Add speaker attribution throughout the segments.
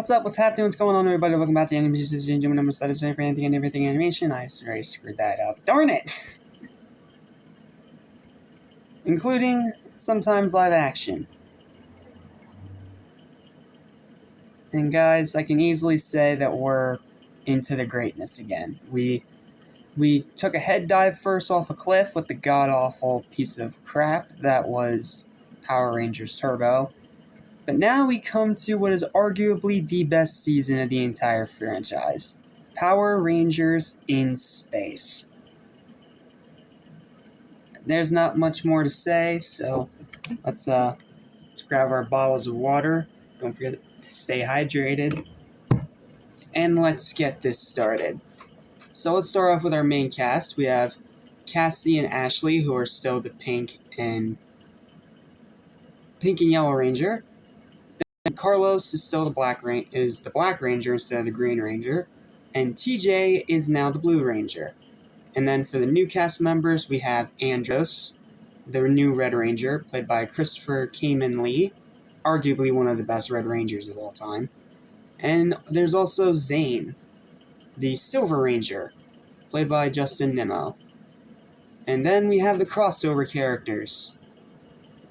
Speaker 1: What's up? What's happening? What's going on, everybody? Welcome back to Animation. I'm started for anything and everything animation. I already screwed that up. Darn it! Including sometimes live action. And guys, I can easily say that we're into the greatness again. We took a head dive first off a cliff with the god-awful piece of crap that was Power Rangers Turbo. But now we come to what is arguably the best season of the entire franchise. Power Rangers in Space. There's not much more to say, so let's grab our bottles of water. Don't forget to stay hydrated. And let's get this started. So let's start off with our main cast. We have Cassie and Ashley, who are still the pink and yellow ranger. Carlos is still the Black Ranger instead of the Green Ranger, and TJ is now the Blue Ranger. And then for the new cast members, we have Andros, the new Red Ranger, played by Christopher Kamen Lee, arguably one of the best Red Rangers of all time. And there's also Zane, the Silver Ranger, played by Justin Nimmo. And then we have the crossover characters.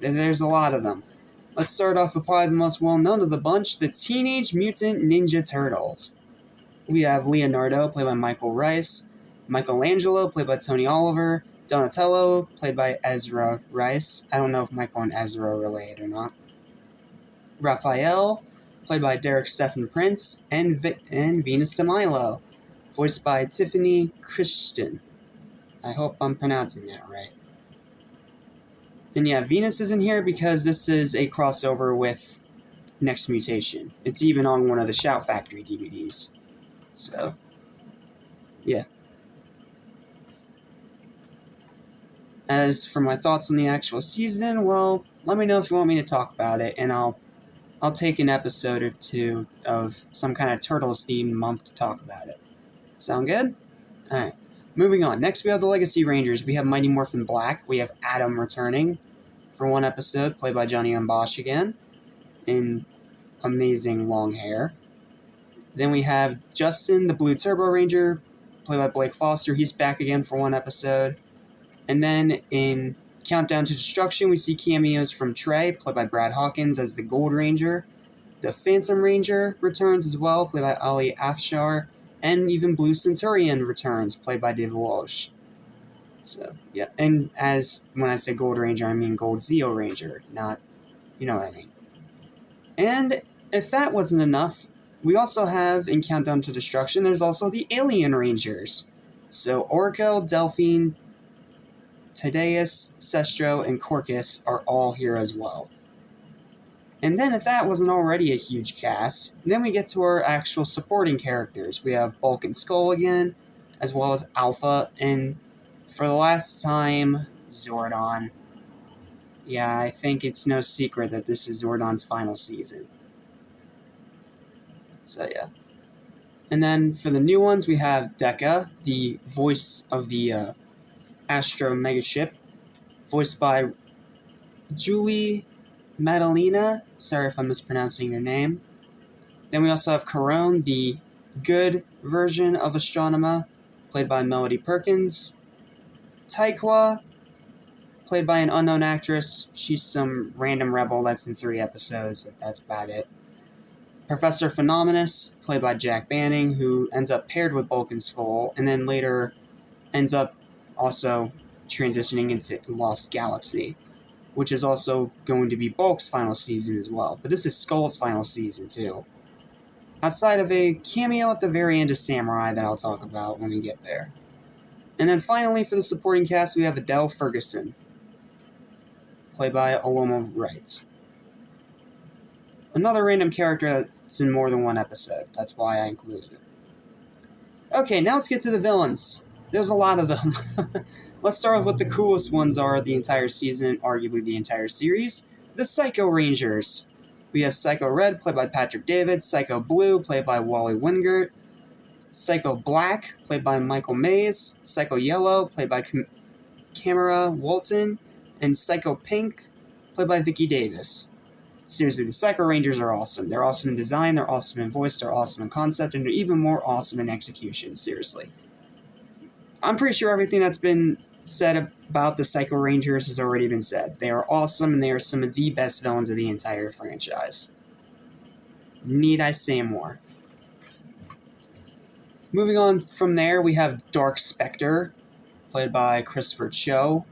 Speaker 1: There's a lot of them. Let's start off with probably the most well-known of the bunch, the Teenage Mutant Ninja Turtles. We have Leonardo, played by Michael Rice, Michelangelo, played by Tony Oliver, Donatello, played by Ezra Rice. I don't know if Michael and Ezra are related or not. Raphael, played by Derek Stephen Prince, and Venus de Milo, voiced by Tiffany Christian. I hope I'm pronouncing that right. And yeah, Venus is in here because this is a crossover with Next Mutation. It's even on one of the Shout Factory DVDs. So, yeah. As for my thoughts on the actual season, well, let me know if you want me to talk about it, and I'll take an episode or two of some kind of Turtles-themed month to talk about it. Sound good? Alright. Moving on. Next, we have the Legacy Rangers. We have Mighty Morphin Black. We have Adam returning for one episode, played by Johnny Bosch again, in amazing long hair. Then we have Justin, the Blue Turbo Ranger, played by Blake Foster. He's back again for one episode. And then in Countdown to Destruction, we see cameos from Trey, played by Brad Hawkins as the Gold Ranger. The Phantom Ranger returns as well, played by Ali Afshar. And even Blue Centurion returns, played by David Walsh. So, yeah. And as when I say Gold Ranger, I mean Gold Zeo Ranger, not, you know what I mean. And if that wasn't enough, we also have, in Countdown to Destruction, there's also the Alien Rangers. So, Orko, Delphine, Tadeus, Sestro, and Corcus are all here as well. And then if that wasn't already a huge cast, then we get to our actual supporting characters. We have Bulk and Skull again, as well as Alpha, and for the last time, Zordon. Yeah, I think it's no secret that this is Zordon's final season. So yeah. And then for the new ones, we have Dekka, the voice of the Astro Megaship, voiced by Julie Madalena. Sorry if I'm mispronouncing your name. Then we also have Corone, the good version of Astronema, played by Melody Perkins. Taikwa, played by an unknown actress. She's some random rebel that's in 3 episodes. That's about it. Professor Phenomenus, played by Jack Banning, who ends up paired with Bulk and Skull, and then later ends up also transitioning into Lost Galaxy, which is also going to be Bulk's final season as well. But this is Skull's final season, too. Outside of a cameo at the very end of Samurai that I'll talk about when we get there. And then finally, for the supporting cast, we have Adele Ferguson, played by Aloma Wright. Another random character that's in more than one episode. That's why I included it. Okay, now let's get to the villains. There's a lot of them. Let's start with what the coolest ones are the entire season, arguably the entire series. The Psycho Rangers. We have Psycho Red, played by Patrick David, Psycho Blue, played by Wally Wingert, Psycho Black, played by Michael Mays, Psycho Yellow, played by Camera Walton, and Psycho Pink, played by Vicky Davis. seriously, the Psycho Rangers are awesome. They're awesome in design, they're awesome in voice, they're awesome in concept, and they're even more awesome in execution, seriously. I'm pretty sure everything that's been said about the Psycho Rangers has already been said. They are awesome, and they are some of the best villains of the entire franchise. Need I say more? Moving on from there, we have Dark Spectre, played by Christopher Cho.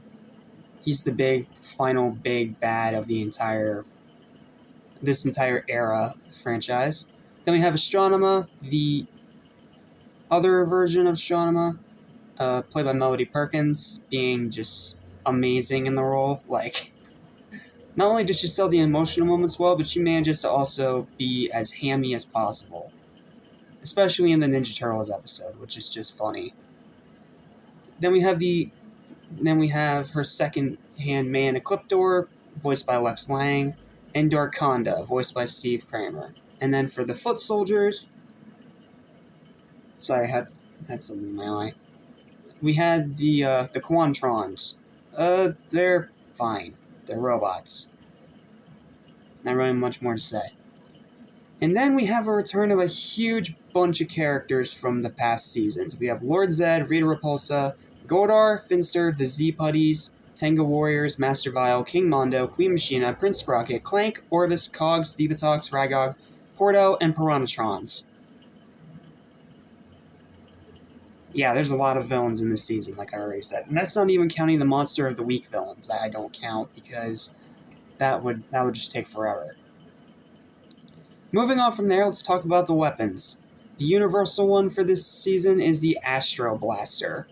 Speaker 1: He's the final big bad of this entire era of the franchise. Then we have Astronema, the other version of Astronema, played by Melody Perkins, being just amazing in the role. Like, not only does she sell the emotional moments well, but she manages to also be as hammy as possible. Especially in the Ninja Turtles episode, which is just funny. Then we have her second-hand man, Ecliptor, voiced by Lex Lang, and Darkonda, voiced by Steve Kramer. And then for the Foot Soldiers, sorry, I had something in my eye. We had the Quantrons. They're fine. They're robots. Not really much more to say. And then we have a return of a huge bunch of characters from the past seasons. We have Lord Zed, Rita Repulsa, Godar, Finster, the Z-Putties, Tenga Warriors, Master Vile, King Mondo, Queen Machina, Prince Sprocket, Clank, Orvis, Cogs, Divatox, Ragog, Porto, and Piranatrons. Yeah, there's a lot of villains in this season, like I already said. And that's not even counting the Monster of the Week villains that I don't count, because that would just take forever. Moving on from there, let's talk about the weapons. The universal one for this season is the Astro Blaster,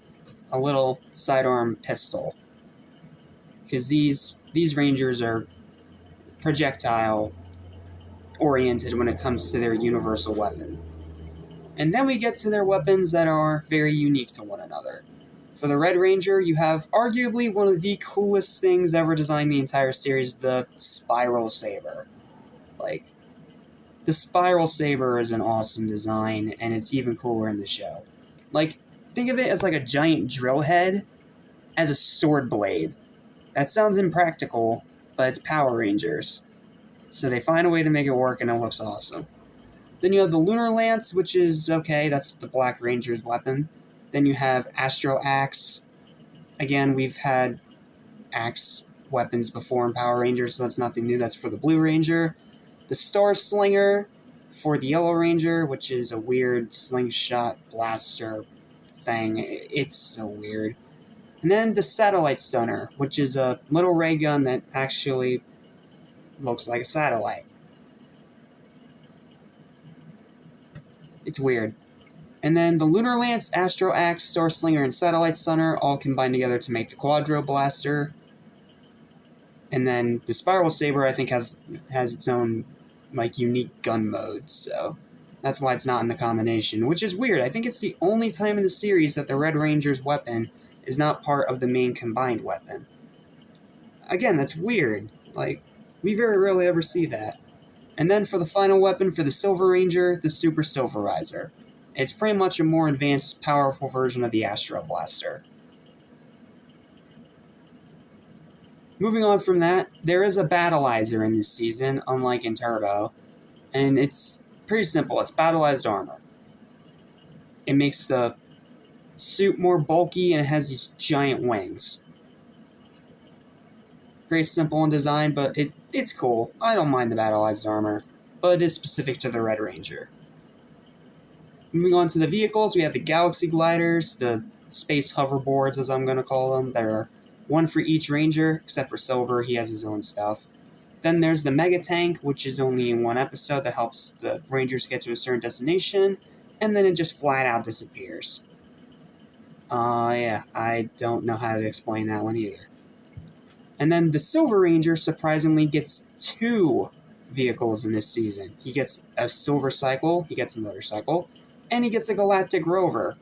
Speaker 1: a little sidearm pistol. Because these Rangers are projectile-oriented when it comes to their universal weapon. And then we get to their weapons that are very unique to one another. For the Red Ranger, you have arguably one of the coolest things ever designed in the entire series, the Spiral Saber. Like, the Spiral Saber is an awesome design, and it's even cooler in the show. Like, think of it as like a giant drill head as a sword blade. That sounds impractical, but it's Power Rangers. So they find a way to make it work, and it looks awesome. Then you have the Lunar Lance, which is okay, that's the Black Ranger's weapon. Then you have Astro Axe. Again, we've had axe weapons before in Power Rangers, so that's nothing new. That's for the Blue Ranger. The Star Slinger for the Yellow Ranger, which is a weird slingshot blaster thing. It's so weird. And then the Satellite Stunner, which is a little ray gun that actually looks like a satellite. It's weird. And then the Lunar Lance, Astro Axe, Star Slinger, and Satellite Stunner all combine together to make the Quadro Blaster. And then the Spiral Saber, I think, has its own, like, unique gun mode, so that's why it's not in the combination, which is weird. I think it's the only time in the series that the Red Ranger's weapon is not part of the main combined weapon. Again, that's weird. Like, we very rarely ever see that. And then for the final weapon for the Silver Ranger, the Super Silverizer. It's pretty much a more advanced, powerful version of the Astro Blaster. Moving on from that, there is a Battleizer in this season, unlike in Turbo, and it's pretty simple. It's battleized armor. It makes the suit more bulky, and it has these giant wings. Very simple in design, but it's cool. I don't mind the battleized armor, but it is specific to the Red Ranger. Moving on to the vehicles, we have the Galaxy Gliders, the Space Hoverboards, as I'm going to call them. There are one for each Ranger, except for Silver, he has his own stuff. Then there's the Mega Tank, which is only in one episode that helps the Rangers get to a certain destination, and then it just flat out disappears. Yeah, I don't know how to explain that one either. And then the Silver Ranger surprisingly gets 2 vehicles in this season. He gets a Silver Cycle, he gets a motorcycle, and he gets a Galactic Rover.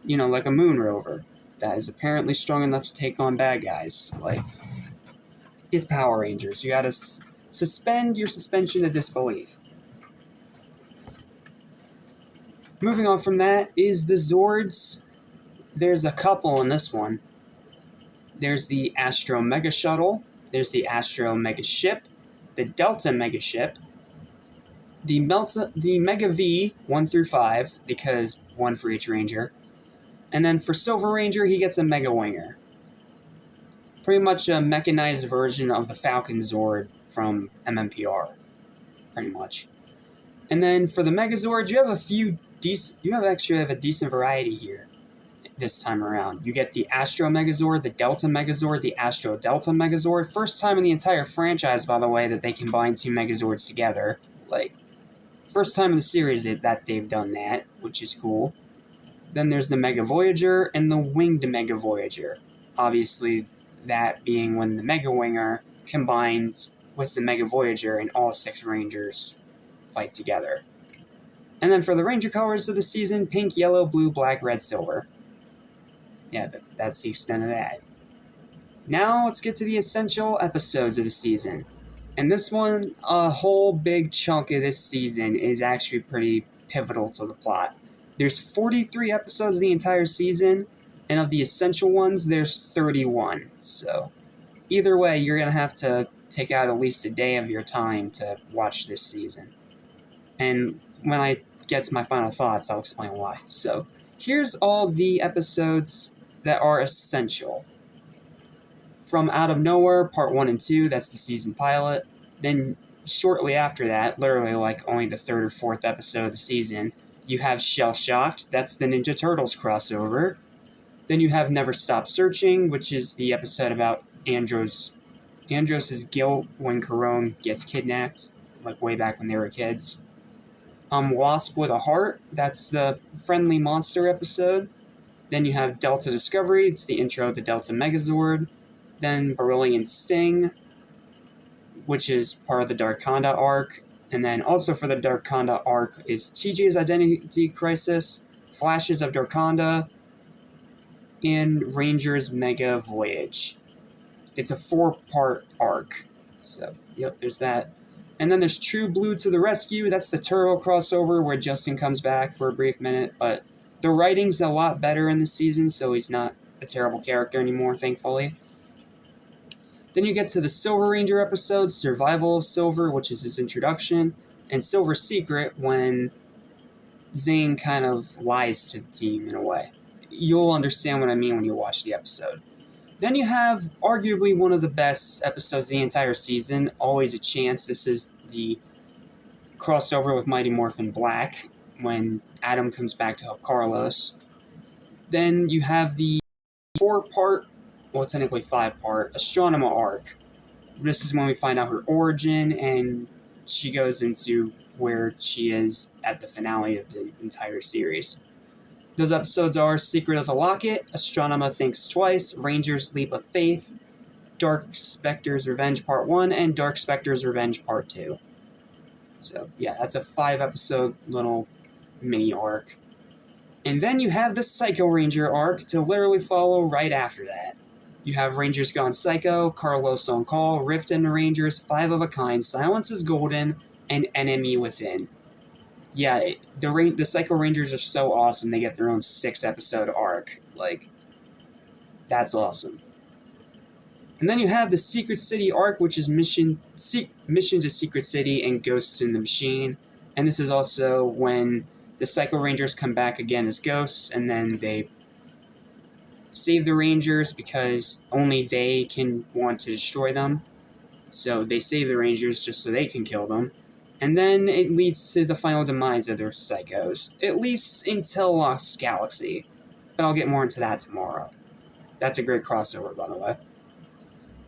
Speaker 1: You know, like a moon rover. That is apparently strong enough to take on bad guys. Like, it's Power Rangers. You gotta suspend your suspension of disbelief. Moving on from that is the Zords. There's a couple in this one. There's the Astro Mega Shuttle. There's the Astro Mega Ship. the Delta Mega Ship, the Mega V 1 through 5, because 1 for each Ranger, and then for Silver Ranger, he gets a Mega Winger. Pretty much a mechanized version of the Falcon Zord from MMPR, pretty much. And then for the Megazord, you have a decent variety here this time around. You get the Astro Megazord, the Delta Megazord, the Astro Delta Megazord. First time in the entire franchise, by the way, that they combine 2 Megazords together. First time in the series that they've done that, which is cool. Then there's the Mega Voyager and the Winged Mega Voyager. Obviously, that being when the Mega Winger combines with the Mega Voyager and all 6 Rangers fight together. And then for the Ranger colors of the season, pink, yellow, blue, black, red, silver. Yeah, that's the extent of that. Now let's get to the essential episodes of the season. And this one, a whole big chunk of this season is actually pretty pivotal to the plot. There's 43 episodes of the entire season, and of the essential ones, there's 31. So either way, you're going to have to take out at least a day of your time to watch this season. And when I get to my final thoughts, I'll explain why. So here's all the episodes that are essential. From Out of Nowhere, Part 1 and 2, that's the season pilot. Then shortly after that, literally only the 3rd or 4th episode of the season, you have Shell Shocked, that's the Ninja Turtles crossover. Then you have Never Stop Searching, which is the episode about Andros' guilt when Corone gets kidnapped, way back when they were kids. Wasp with a Heart, that's the Friendly Monster episode. Then you have Delta Discovery, it's the intro of the Delta Megazord. Then Beryllium Sting, which is part of the Darkonda arc. And then also for the Darkonda arc is TJ's Identity Crisis, Flashes of Darkonda, and Ranger's Mega Voyage. It's a 4-part arc. So, yep, there's that. And then there's True Blue to the Rescue. That's the Turtle crossover where Justin comes back for a brief minute. But the writing's a lot better in this season, so he's not a terrible character anymore, thankfully. Then you get to the Silver Ranger episode, Survival of Silver, which is his introduction, and Silver's Secret, when Zane kind of lies to the team in a way. You'll understand what I mean when you watch the episode. Then you have arguably one of the best episodes of the entire season, Always a Chance. This is the crossover with Mighty Morphin Black, when Adam comes back to help Carlos. Then you have the 4-part, well, technically 5-part, Astronema arc. This is when we find out her origin, and she goes into where she is at the finale of the entire series. Those episodes are Secret of the Locket, Astronema Thinks Twice, Ranger's Leap of Faith, Dark Spectre's Revenge Part 1, and Dark Spectre's Revenge Part 2. So, yeah, that's a 5-episode little mini arc. And then you have the Psycho Ranger arc to literally follow right after that. You have Rangers Gone Psycho, Carlos on Call, Rift and the Rangers, 5 of a Kind, Silence is Golden, and Enemy Within. Yeah, the Psycho Rangers are so awesome, they get their own 6-episode arc. That's awesome. And then you have the Secret City arc, which is Mission to Secret City and Ghosts in the Machine. And this is also when the Psycho Rangers come back again as ghosts, and then they save the Rangers because only they can want to destroy them. So they save the Rangers just so they can kill them. And then it leads to the final demise of their psychos, at least until Lost Galaxy. But I'll get more into that tomorrow. That's a great crossover, by the way.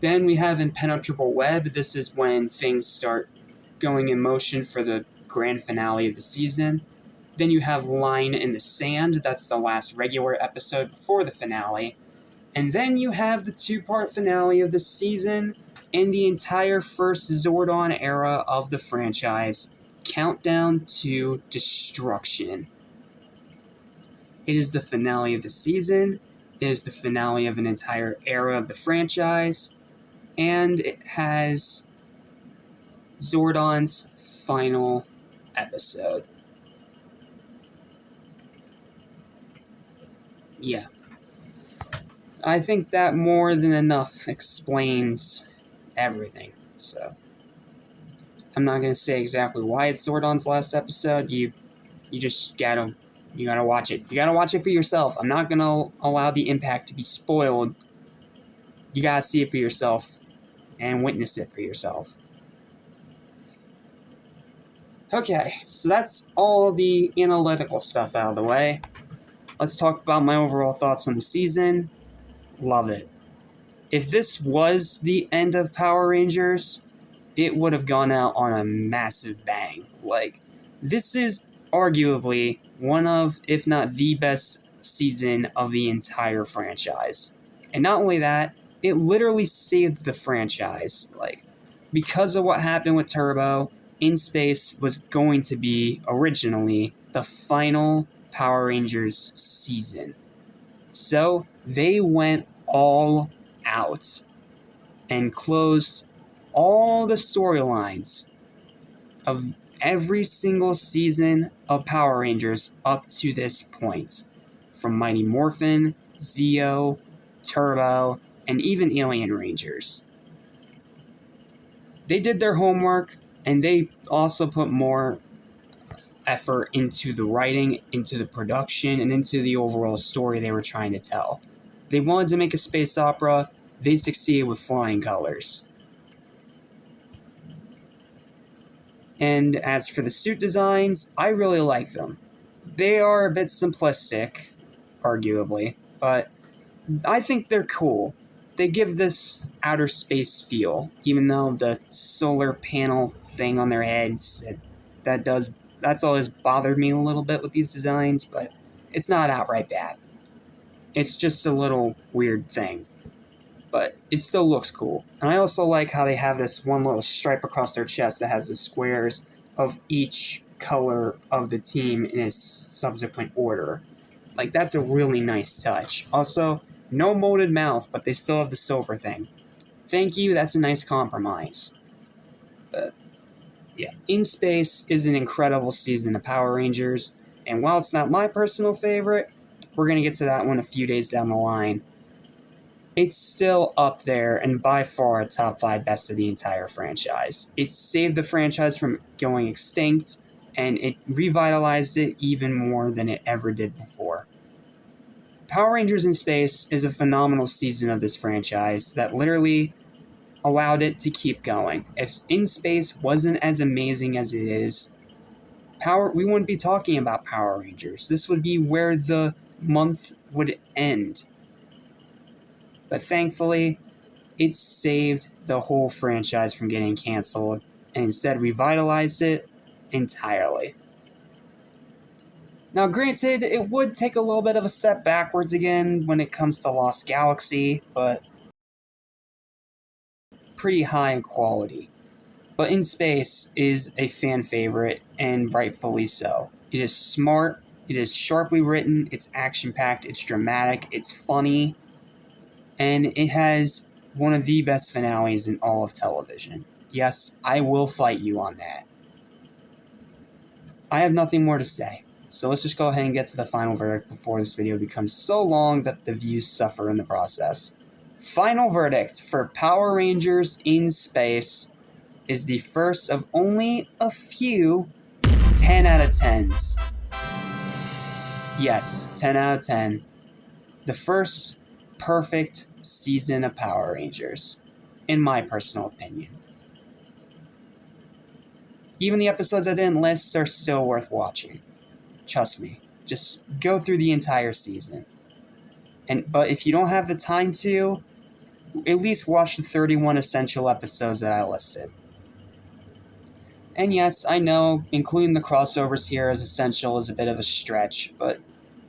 Speaker 1: Then we have Impenetrable Web. This is when things start going in motion for the grand finale of the season. Then you have Line in the Sand. That's the last regular episode before the finale. And then you have the 2-part finale of the season and the entire first Zordon era of the franchise, Countdown to Destruction. It is the finale of the season. It is the finale of an entire era of the franchise. And it has Zordon's final episode. Yeah. I think that more than enough explains everything. So, I'm not going to say exactly why it's Zordon's last episode. You just gotta watch it. You gotta watch it for yourself. I'm not going to allow the impact to be spoiled. You gotta see it for yourself and witness it for yourself. Okay, so that's all the analytical stuff out of the way. Let's talk about my overall thoughts on the season. Love it. If this was the end of Power Rangers, it would have gone out on a massive bang. Like, this is arguably one of, if not the best season of the entire franchise. And not only that, it literally saved the franchise. Like, because of what happened with Turbo, In Space was going to be originally the final Power Rangers season. So they went all out and closed all the storylines of every single season of Power Rangers up to this point. From Mighty Morphin, Zeo, Turbo, and even Alien Rangers. They did their homework, and they also put more effort into the writing, into the production, and into the overall story they were trying to tell. They wanted to make a space opera. They succeeded with flying colors. And as for the suit designs, I really like them. They are a bit simplistic, arguably, but I think they're cool. They give this outer space feel, even though the solar panel thing on their heads, that's always bothered me a little bit with these designs, but it's not outright bad. It's just a little weird thing. But it still looks cool. And I also like how they have this one little stripe across their chest that has the squares of each color of the team in its subsequent order. Like, that's a really nice touch. Also, no molded mouth, but they still have the silver thing. Thank you, that's a nice compromise. But, yeah. In Space is an incredible season of Power Rangers, and while it's not my personal favorite, we're going to get to that one a few days down the line. It's still up there and by far a top 5 best of the entire franchise. It saved the franchise from going extinct, and it revitalized it even more than it ever did before. Power Rangers in Space is a phenomenal season of this franchise that literally allowed it to keep going. If In Space wasn't as amazing as it is, we wouldn't be talking about Power Rangers. This would be where the month would end. But thankfully, it saved the whole franchise from getting canceled and instead revitalized it entirely. Now, granted, it would take a little bit of a step backwards again when it comes to Lost Galaxy, but pretty high in quality. But In Space is a fan favorite, and rightfully so. It is smart, it is sharply written, it's action-packed, it's dramatic, it's funny, and it has one of the best finales in all of television. Yes, I will fight you on that. I have nothing more to say, so let's just go ahead and get to the final verdict before this video becomes so long that the views suffer in the process. Final verdict for Power Rangers in Space is the first of only a few 10 out of 10s. Yes, 10 out of 10. The first perfect season of Power Rangers, in my personal opinion. Even the episodes I didn't list are still worth watching. Trust me, just go through the entire season. But if you don't have the time to, at least watch the 31 essential episodes that I listed. And yes, I know including the crossovers here as essential is a bit of a stretch, but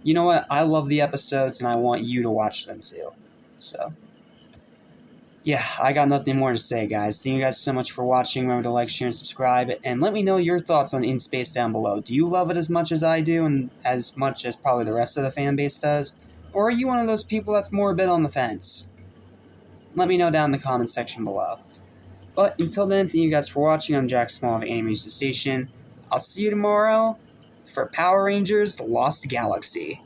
Speaker 1: you know what? I love the episodes and I want you to watch them too. So, yeah, I got nothing more to say, guys. Thank you guys so much for watching. Remember to like, share, and subscribe. And let me know your thoughts on In Space down below. Do you love it as much as I do and as much as probably the rest of the fan base does? Or are you one of those people that's more a bit on the fence? Let me know down in the comments section below. But until then, thank you guys for watching. I'm Jack Small of Anime Station. I'll see you tomorrow for Power Rangers Lost Galaxy.